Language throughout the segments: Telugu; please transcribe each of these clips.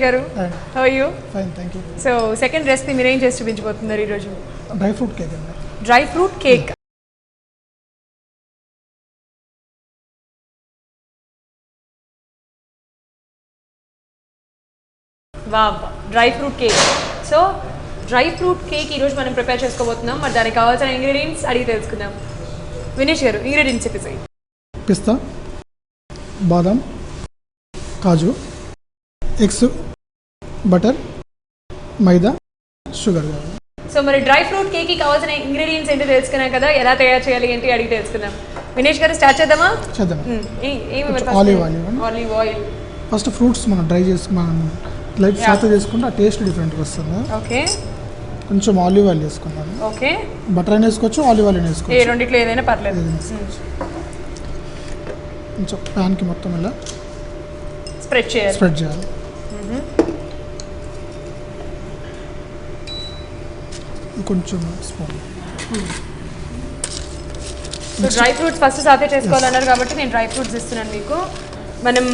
గారు how are you? Fine thank you. So second recipe మీరు ఏం చేసి చూపించబోతున్నారు ఈరోజు? డ్రై ఫ్రూట్ కేక్ అండి. Dry fruit cake. Wow, dry fruit cake. So dry fruit cake ఈరోజు మనం ప్రిపేర్ చేసుకోబోతున్నాం. మరి దానికి కావాల్సిన ఇంగ్రీడియంట్స్ అడిగి తెలుసుకుందాం. వినేష్ గారు ఇంగ్రీడియంట్స్ చెప్పేసి. పిస్తా, బాదం, కాజు, ఎగ్స్, బటర్, మైదా, షుగర్. సో మరి డ్రై ఫ్రూట్ కేక్కి కావాల్సిన ఇంగ్రీడియంట్స్ ఏంటో తెలుసుకున్నాం కదా, ఎలా తయారు చేయాలి ఏంటి అడిగి తెలుసుకుందాం. వినేష్ గారు స్టార్ట్ చేద్దామా? చేద్దాం. Olive oil. ఫస్ట్ ఫ్రూట్స్ మనం డ్రై చేసి మనం లైట్ సాతే చేసుకుంటే ఆ టేస్ట్ డిఫరెంట్గా వస్తుంది. ఓకే. కొంచెం ఆలివ్ ఆయిల్ వేసుకున్నాను. ఓకే. బటర్ అయినా వేసుకోవచ్చు, ఆలివ్ ఆయిల్ అయినా వేసుకోవచ్చు. రెండిట్లో ఏదైనా పర్లేదు. కొంచెం ప్యాన్కి మొత్తం ఇలా స్ప్రెడ్ చేయాలి. కొంచెం spoon. So dry fruits first సాతే చేసుకోవాలన్నారు కాబట్టి నేను డ్రై ఫ్రూట్స్ ఇస్తున్నాను మీకు. మనం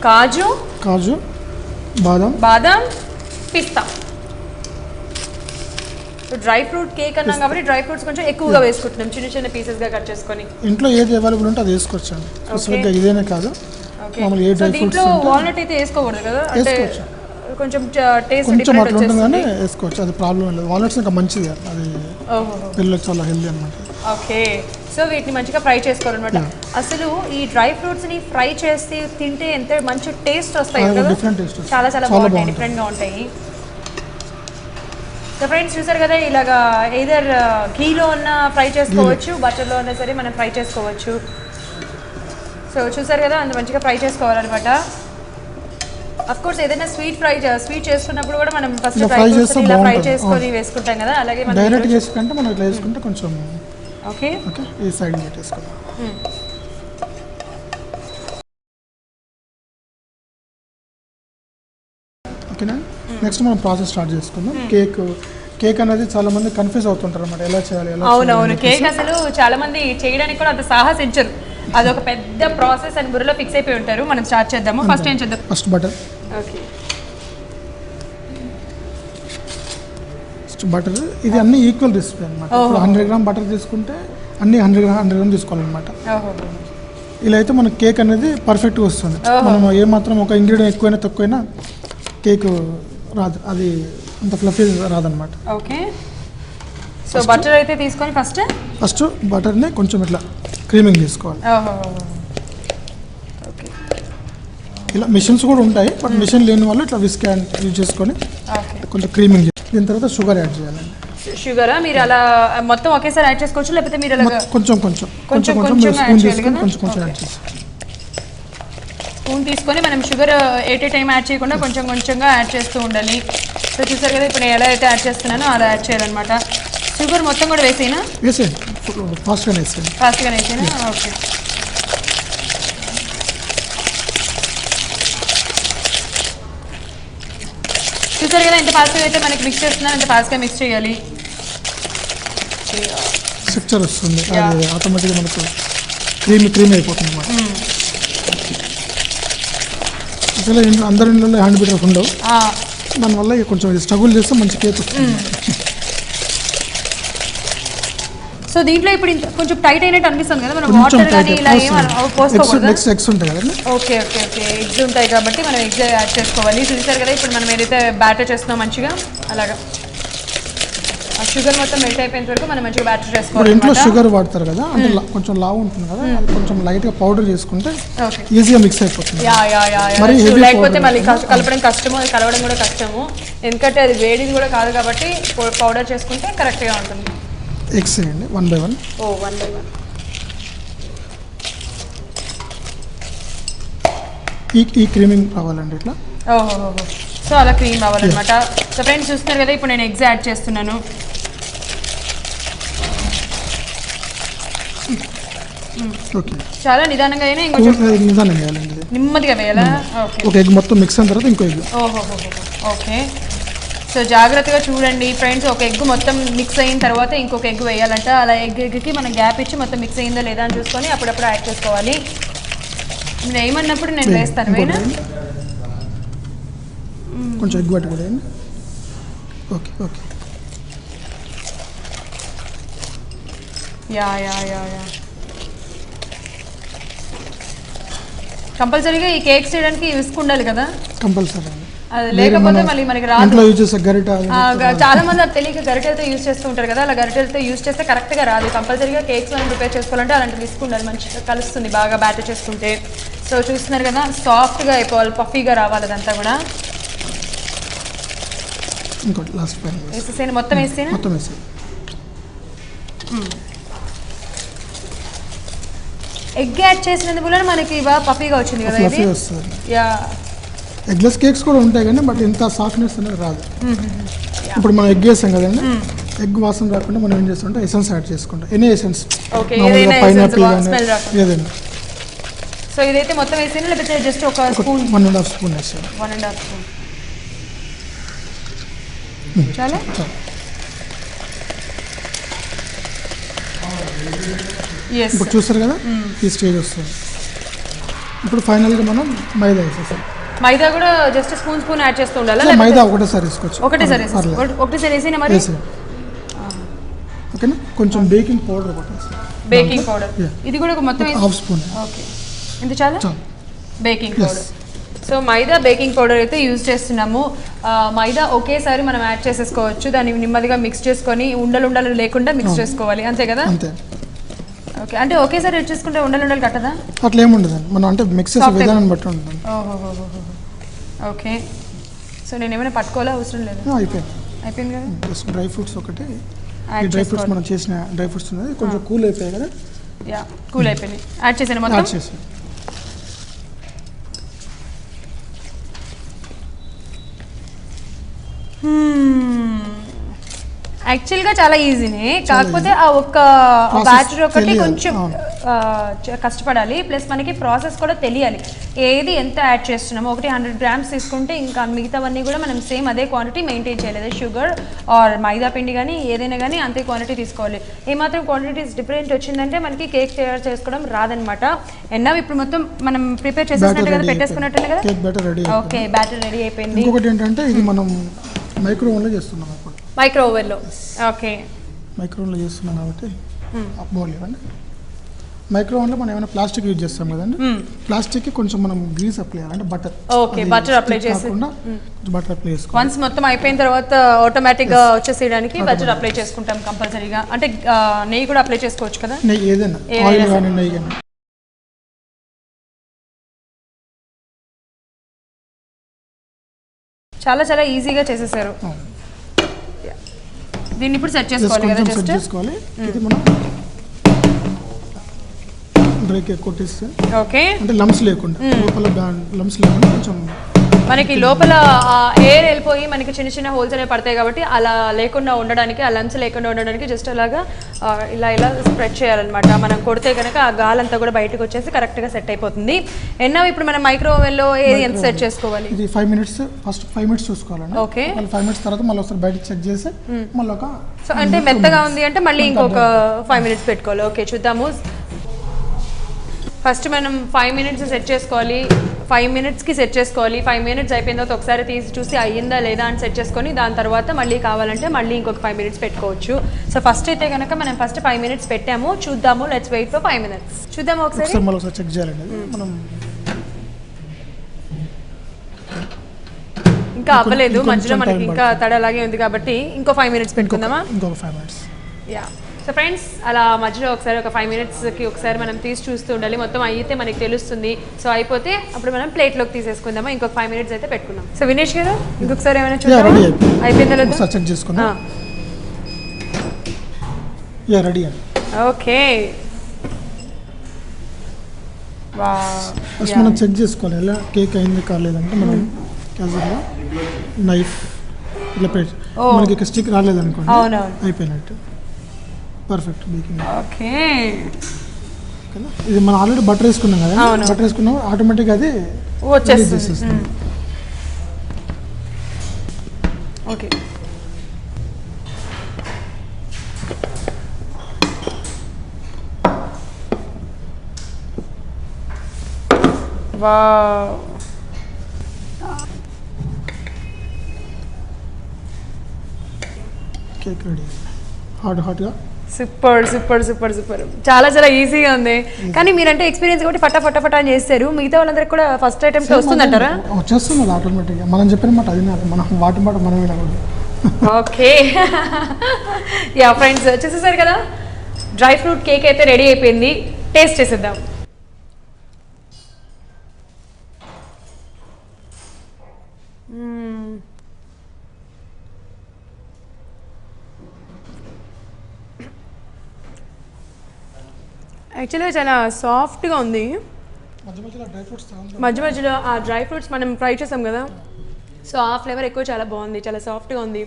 కాజు, బాదం, పిస్తా. సో డ్రై ఫ్రూట్ కేక్ అన్నాం కాబట్టి డ్రై ఫ్రూట్స్ కొంచెం ఎక్కువగా వేసుకుంటున్నాం, చిన్న చిన్న పీసెస్గా కట్ చేసుకొని. ఇంట్లో ఏది అవైలబుల్ ఉంటే అది వేసుకోవచ్చు అండి. స్పెసిఫిక్గా ఇదేనే కాదు. సో దీంట్లో వాల్నట్ అయితే వేసుకోకూడదు కదా, అంటే కొంచెం టేస్ట్ కొంచెం అట్లా ఉంటుందని వేసుకోవచ్చు, అది ప్రాబ్లం లేదు. వాల్నట్స్ ఇంకా మంచిది, అది పిల్లలకు చాలా హెల్దీ అనమాట. ఓకే. సో వీటిని మంచిగా ఫ్రై చేసుకోవాలన్నమాట. అసలు ఈ డ్రై ఫ్రూట్స్ ని ఫ్రై చేసి తింటే ఎంత మంచి టేస్ట్ వస్తాయి కదా, చాలా చాలా బాగుంటాయి, డిఫరెంట్గా ఉంటాయి. సో ఫ్రెండ్స్ చూసారు కదా, ఇలాగా ఎయిదర్ ఘీలో ఉన్న ఫ్రై చేసుకోవచ్చు, బటర్లో ఉన్నా సరే మనం ఫ్రై చేసుకోవచ్చు. సో చూసారు కదా, అంత మంచిగా ఫ్రై చేసుకోవాలన్నమాట. అఫ్ కోర్స్ ఏదైనా స్వీట్ చేసుకున్నప్పుడు కూడా మనం ఫస్ట్ ఇలా ఫ్రై చేసుకొని వేసుకుంటాం కదా, అలాగే మనం డైరెక్ట్ చేసుకుంటే మనం ఇట్లా వేసుకుంటే కొంచెం ఓకే. ఈ సైడ్ పెట్టేసుకోవాలి. ఓకేనా. నెక్స్ట్ మనం ప్రాసెస్ స్టార్ట్ చేసుకుందాం. కేక్ అనేది చాలా మంది కన్ఫ్యూజ్ అవుతుంటారు అన్నమాట, ఎలా చేయాలి. అవునవును, కేక్ అసలు చాలా మంది చేయడానికి కూడా అంత సాహసించరు, అదొక పెద్ద ప్రాసెస్ అని బుర్రలో ఫిక్స్ అయిపోయి ఉంటారు. మనం స్టార్ట్ చేద్దాము. ఫస్ట్ ఏం చేద్దాం? First butter. ఓకే. బటర్ ఇది అన్ని ఈక్వల్ రెసిపీ అనమాట. 100 గ్రామ్ బటర్ తీసుకుంటే అన్ని 100 గ్రామ్ తీసుకోవాలన్నమాట. ఇలా అయితే మన కేక్ అనేది పర్ఫెక్ట్గా వస్తుంది. మనం ఏమాత్రం ఒక ఇంగ్రీడియంట్ ఎక్కువైనా తక్కువైనా కేక్ రాదు, అది అంత ఫ్లఫీ రాదనమాట. ఓకే. సో బటర్ అయితే తీసుకొని ఫస్ట్ బటర్ని కొంచెం ఇట్లా క్రీమింగ్ తీసుకోవాలి. ఇలా మిషన్స్ కూడా ఉంటాయి, బట్ మిషన్ లేని వాళ్ళు ఇట్లా విస్క్ యూజ్ చేసుకొని కొంచెం క్రీమింగ్. దీని తర్వాత షుగర్ యాడ్ చేయాలండి. షుగరా మీరు అలా మొత్తం ఒకేసారి యాడ్ చేసుకోవచ్చు, లేకపోతే మీరు అలా కొంచెం స్పూన్ తీసుకొని కొంచెం యాడ్ చేసి స్పూన్ తీసుకొని మనం sugar at a time add చేయకుండా కొంచెంగా యాడ్ చేస్తూ ఉండాలి. సో చూసారు కదా, ఇప్పుడు నేను ఎలా అయితే యాడ్ చేస్తున్నానో అలా యాడ్ చేయాలన్నమాట. షుగర్ మొత్తం కూడా వేసేనా? ఫాస్ట్గానే వేసేనా? ఓకే. చూసారు కదా, ఎంత ఫాస్ట్గా అయితే మనకి మిక్స్ చేస్తున్నాను, అంత ఫాస్ట్గా మిక్స్ చేయాలి. స్ట్రక్చర్ వస్తుంది, అది ఆటోమేటిక్గా మనకు క్రీమ్ అయిపోతుంది అన్నమాట. అసలు అందరి ఇళ్ళలో హ్యాండ్ బీటర్స్ ఉండవు, దానివల్ల కొంచెం స్ట్రగుల్ చేస్తే మంచి కేక్ వస్తుంది. సో దీంట్లో ఇప్పుడు కొంచెం టైట్ అయినట్టు అనిపిస్తుంది కదా, మనం వాటర్ కానీ ఇలా పోసుకోకూడదు. ఎగ్స్ ఉంటాయి కదా. ఓకే. ఎగ్స్ ఉంటాయి కాబట్టి మనం ఎగ్స్ యాడ్ చేసుకోవాలి. చూసారు కదా, ఇప్పుడు మనం ఏదైతే బ్యాటర్ చేస్తున్నాం మంచిగా అలాగా ఆ షుగర్ మొత్తం మెల్ట్ అయిపోయేంత వరకు మనం మంచిగా బ్యాటర్ చేసుకోవాలి. ఇంట్లో షుగర్ వాడతారు కదా, అంటే కొంచెం లావు ఉంటుంది కదా, అది కొంచెం లైట్గా పౌడర్ చేసుకుంటే ఈజీగా మిక్స్ అయిపోతుంది. లేకపోతే మళ్ళీ కలపడం కష్టము, అది కలవడం కూడా కష్టము, ఎందుకంటే అది వేడిది కూడా కాదు కాబట్టి పౌడర్ చేసుకుంటే కరెక్ట్గా ఉంటుంది. ఎగ్స్ వేయండి 1 by 1. 1 by 1. ఈ క్రీమింగ్ రావాలండి ఇట్లా. సో అలా క్రీమ్ రావాలన్నమాట. సో ఫ్రెండ్స్ చూస్తున్నారు కదా, ఇప్పుడు నేను ఎగ్స్ యాడ్ చేస్తున్నాను. ఓకే. చాలా నిదానంగా అయినా ఇంకొంచెం నిదానంగా వేయాలండి, నెమ్మదిగా వేయాలా? ఒక ఎగ్ మొత్తం మిక్స్ అయిన తర్వాత ఇంకో ఎగ్. ఓకే. సో జాగ్రత్తగా చూడండి ఫ్రెండ్స్, ఒక ఎగ్ మొత్తం మిక్స్ అయిన తర్వాత ఇంకొక ఎగ్ వేయాలంట. అలా ఎగ్కి మనం గ్యాప్ ఇచ్చి మొత్తం మిక్స్ అయిందో లేదా అని చూసుకొని అప్పుడప్పుడు యాడ్ చేసుకోవాలి. నేను ఏమన్నప్పుడు నేను వేస్తాను. వేనా కొంచెం ఎగ్ పట్టి కూడా వేయండి. Okay okay. యా కంపల్సరీగా ఈ కేక్స్ చేయడానికి విస్క్ ఉండాలి కదా. కంపల్సరీ. అది లేకపోతే మళ్ళీ మనకి రాదు. ఇంట్లో యూజ్ చేసే గరిట చాలా మంది అది తెలియక గరిటెలతో యూజ్ చేస్తూ ఉంటారు కదా. అలా గరిటెలతో యూజ్ చేస్తే కరెక్ట్గా రాదు. కంపల్సరీగా కేక్స్ మనం ప్రిపేర్ చేసుకోవాలంటే అలాంటి విస్క్ ఉండాలి. మంచిగా కలుస్తుంది బాగా బ్యాటర్ చేసుకుంటే. సో చూస్తున్నారు కదా, సాఫ్ట్గా అయిపోవాలి, పఫీగా రావాలి అదంతా కూడా. ఇంకోటి లాస్ట్ పైన వేసేసేనా? మొత్తం వేసేనా? మొత్తం వేసి ఎగ్ యాడ్ చేసినందుకు కూడా మనకి బాగా పఫీగా వచ్చింది కదా ఇది. యా, ఎగ్లెస్ కేక్స్ కూడా ఉంటాయి కానీ బట్ ఇంత సాఫ్ట్నెస్ అనేది రాదు. ఇప్పుడు మనం ఎగ్ వేసాం కదండి, ఎగ్ వాసన రాకుండా మనం ఏం చేస్తుంటే ఎసెన్స్ యాడ్ చేసుకుంటాం. ఎనీ ఎసెన్స్, పైనాపిల్ కానీ ఏదైనా. సో ఇదైతే మొత్తం వేసేనా లేకపోతే జస్ట్ ఒక స్పూన్? 1.5 స్పూన్ వేసాను. 1.5 స్పూన్ చాలా. ఇప్పుడు చూస్తారు కదా ఈ స్టేజ్ వస్తుంది. ఇప్పుడు ఫైనల్గా మనం మైదా వేసేసాం. మైదా కూడా జస్ట్ స్పూన్ యాడ్ చేస్తూ ఉండాలి. మైదా ఒకటేసారి వేసుకోవచ్చు. ఒకటేసారి వేసేనా మరి? ఓకేనా. కొంచెం బేకింగ్ పౌడర్ ఒకటి. బేకింగ్ పౌడర్ ఇది కూడా మొత్తం 1/2 స్పూన్. ఓకే, ఇంత చాలా బేకింగ్ పౌడర్. సో మైదా బేకింగ్ పౌడర్ అయితే యూజ్ చేస్తున్నాము. మైదా ఒకేసారి మనం యాడ్ చేసేసుకోవచ్చు. దాన్ని నెమ్మదిగా మిక్స్ చేసుకొని ఉండలు లేకుండా మిక్స్ చేసుకోవాలి, అంతే కదా? అంతే. ఓకే, అంటే ఒకేసారి యాడ్ చేసుకుంటే ఉండలు కట్టదా? అట్లా ఏముండదు, మనం అంటే మిక్స్ చేసే విధానం బట్టి ఉంటుంది. ఓకే, సో నేను ఏమైనా పట్టుకోవాలా? అవసరం లేదు, అయిపోయింది కదా. జస్ట్ డ్రై ఫ్రూట్స్ ఒకటి. ఈ డ్రై ఫ్రూట్స్ మనం చేసిన డ్రై ఫ్రూట్స్ ఉన్నది కొంచెం కూల్ అయిపోయాయి కదా. యా, కూల్ అయిపోయింది. యాడ్ చేసాను మొత్తం. యాడ్ చేసాను. యాక్చువల్గా చాలా ఈజీనే, కాకపోతే ఆ ఒక్క బ్యాటర్ ఒకటి కొంచెం కష్టపడాలి. ప్లస్ మనకి ప్రాసెస్ కూడా తెలియాలి, ఏది ఎంత యాడ్ చేస్తున్నామో. ఒకటి 100 గ్రామ్స్ తీసుకుంటే ఇంకా మిగతావన్నీ కూడా మనం సేమ్ అదే క్వాంటిటీ మెయింటైన్ చేయలేదు. షుగర్ ఆర్ మైదా పిండి కానీ ఏదైనా కానీ అంతే క్వాంటిటీ తీసుకోవాలి. ఏమాత్రం క్వాంటిటీస్ డిఫరెంట్ వచ్చిందంటే మనకి కేక్ తయారు చేసుకోవడం రాదనమాట. ఎన్నో ఇప్పుడు మొత్తం మనం ప్రిపేర్ చేసేసినట్టు కదా, పెట్టేసుకున్నట్టు కదా. ఓకే, బ్యాటర్ రెడీ అయిపోయింది. ఇంకొకటి ఏంటంటే ఇది మనం మైక్రో ఓవెన్లో చేస్తున్నాం. ఇప్పుడు మైక్రో ఓవెన్లో. ఓకే, మైక్రో ఓవెన్లో చేస్తున్నాం కాబట్టి బౌల్ ఇవ్వండి. మైక్రో ఓవెన్లో మనం ఏమైనా ప్లాస్టిక్ యూజ్ చేస్తాం కదండి, ప్లాస్టిక్కి కొంచెం మనం గ్రీస్ అప్లై చేయాలి, అంటే బటర్. ఓకే, బటర్ అప్లై చేసి బటర్ అప్లై చేసుకోవాలి. వన్స్ మొత్తం అయిపోయిన తర్వాత ఆటోమేటిక్గా వచ్చేసేయడానికి బటర్ అప్లై చేసుకుంటాం కంపల్సరీగా. అంటే నెయ్యి కూడా అప్లై చేసుకోవచ్చు కదా. నెయ్యి ఏదైనా, ఆయిల్ కానీ నెయ్యి కానీ. చాలా చాలా ఈజీగా చేసేసారు. దీన్ని ఇప్పుడు సెట్ చేసుకోవాలి కదా. జస్ట్ సెట్ చేసుకోవాలి. ఇది మనం బ్రేక్ కొట్టేస్తే ఓకే, అంటే లంప్స్ లేకుండా, లోపల లంప్స్ లేకుండా కొంచెం మనకి లోపల ఎయిర్ వెళ్ళిపోయి మనకి చిన్న చిన్న హోల్స్ అనేవి పడతాయి కాబట్టి అలా లేకుండా ఉండడానికి, ఆ లంప్స్ లేకుండా ఉండడానికి జస్ట్ అలాగా ఇలా స్ప్రెడ్ చేయాలన్నమాట. మనం కొడితే కనుక ఆ గాలంతా కూడా బయటకు వచ్చేసి కరెక్ట్గా సెట్ అయిపోతుంది. ఎన్నో ఇప్పుడు మనం మైక్రో ఓవెన్లో ఏది ఎంత సెట్ చేసుకోవాలి? ఇది 5 మినిట్స్. ఫస్ట్ 5 మినిట్స్ చూసుకోవాలండి. ఓకే, 5 మినిట్స్ తర్వాత మళ్ళీ ఒకసారి బయట చెక్ చేసి మళ్ళీ ఒక, సో అంటే మెత్తగా ఉంది అంటే మళ్ళీ ఇంకొక 5 మినిట్స్ పెట్టుకోవాలి. ఓకే, చూద్దాము. ఫస్ట్ మనం 5 మినిట్స్ సెట్ చేసుకోవాలి. 5 మినిట్స్కి సెట్ చేసుకోవాలి. 5 మినిట్స్ అయిపోయిన తర్వాత ఒకసారి తీసి చూసి అయ్యిందా లేదా అని సెట్ చేసుకొని దాని తర్వాత మళ్ళీ కావాలంటే మళ్ళీ ఇంకొక 5 మినిట్స్ పెట్టుకోవచ్చు. సో ఫస్ట్ అయితే కనుక మనం ఫస్ట్ 5 మినిట్స్ పెట్టాము, చూద్దాము. Let's wait for 5 minutes. చూద్దాము ఒకసారి. మళ్ళీ ఒకసారి చెక్ చేయాలండి. మనం ఇంకా అవ్వలేదు, మధ్యలో మనకి ఇంకా తడ అలాగే ఉంది కాబట్టి ఇంకో 5 మినిట్స్ పెట్టుకుందామా? ఇంకొక 5 మినిట్స్. యా, సో ఫ్రెండ్స్ అలా మధ్యలో ఒకసారి ఒక 5 మినిట్స్కి ఒకసారి మనం తీసి చూస్తూ ఉండాలి. మొత్తం అయితే మనకి తెలుస్తుంది. సో అయిపోతే అప్పుడు మనం ప్లేట్లోకి తీసేసుకుందామా. ఇంకొక 5 మినిట్స్ అయితే పెట్టుకుందాం. సో వినేష్ గారు ఇంకొకసారి ఏమైనా చూద్దాం, అయిపోయిందా లేదా చెక్ చేసుకుందాం. యా, రెడీ అండి. ఓకే, ఫస్ట్ మనం చెక్ చేసుకోవాలి ఎలా కేక్ అయింది కాలేదంటే మనం క్యాజువల్గా నైఫ్ ఇలా పెట్టి మనకి ఇక స్టిక్ రాలేదనుకోండి అయిపోయినట్టు. Perfect baking. ఓకే, ఇది మనం ఆల్రెడీ బటర్ వేసుకున్నాం కదా, బటర్ వేసుకున్నాం ఆటోమేటిక్గా అది వచ్చేస్తుంది. ఓకే, వావ్, కేక్ రెడీ హాట్గా. సూపర్ సూపర్ సూపర్ సూపర్, చాలా చాలా ఈజీగా ఉంది. కానీ మీరంటే ఎక్స్పీరియన్స్ కాబట్టి ఫటాఫటా అని చేస్తారు. మిగతా వాళ్ళందరికీ కూడా ఫస్ట్ అటెంప్ట్ వస్తుందంటారా? వచ్చేస్తుంది అది ఆటోమేటిక్గా. మనం చెప్పిన మాట అది మనం వాటి మాట మనం వినకూడదు. ఓకే యా ఫ్రెండ్స్, చూసేసారు కదా డ్రై ఫ్రూట్ కేక్ అయితే రెడీ అయిపోయింది. టేస్ట్ చేసేద్దాం. యాక్చువల్గా చాలా సాఫ్ట్గా ఉంది. మధ్య మధ్యలో ఆ డ్రై ఫ్రూట్స్ మనం ఫ్రై చేసాం కదా, సో ఆ ఫ్లేవర్ ఎక్కువ చాలా బాగుంది, చాలా సాఫ్ట్గా ఉంది.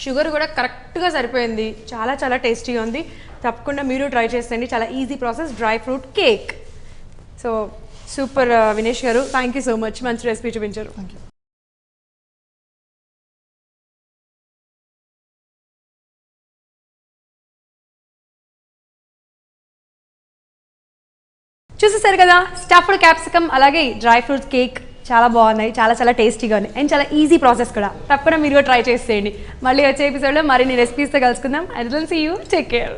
షుగర్ కూడా కరెక్ట్గా సరిపోయింది, చాలా చాలా టేస్టీగా ఉంది. తప్పకుండా మీరు ట్రై చేసేయండి, చాలా easy process dry fruit cake. So super Vinesh గారు, థ్యాంక్ యూ సో మచ్, మంచి రెసిపీ చూపించారు. చూసేసారు కదా స్టఫ్డ్ క్యాప్సికమ్ అలాగే డ్రై ఫ్రూట్స్ కేక్ చాలా బాగున్నాయి, చాలా చాలా టేస్టీగా ఉన్నాయి అండ్ చాలా ఈజీ ప్రాసెస్ కూడా. తప్పకుండా మీరు కూడా ట్రై చేసేయండి. మళ్ళీ వచ్చే ఎపిసోడ్లో మరిన్ని రెసిపీస్తో కలుసుకుందాం. And will see you, take care.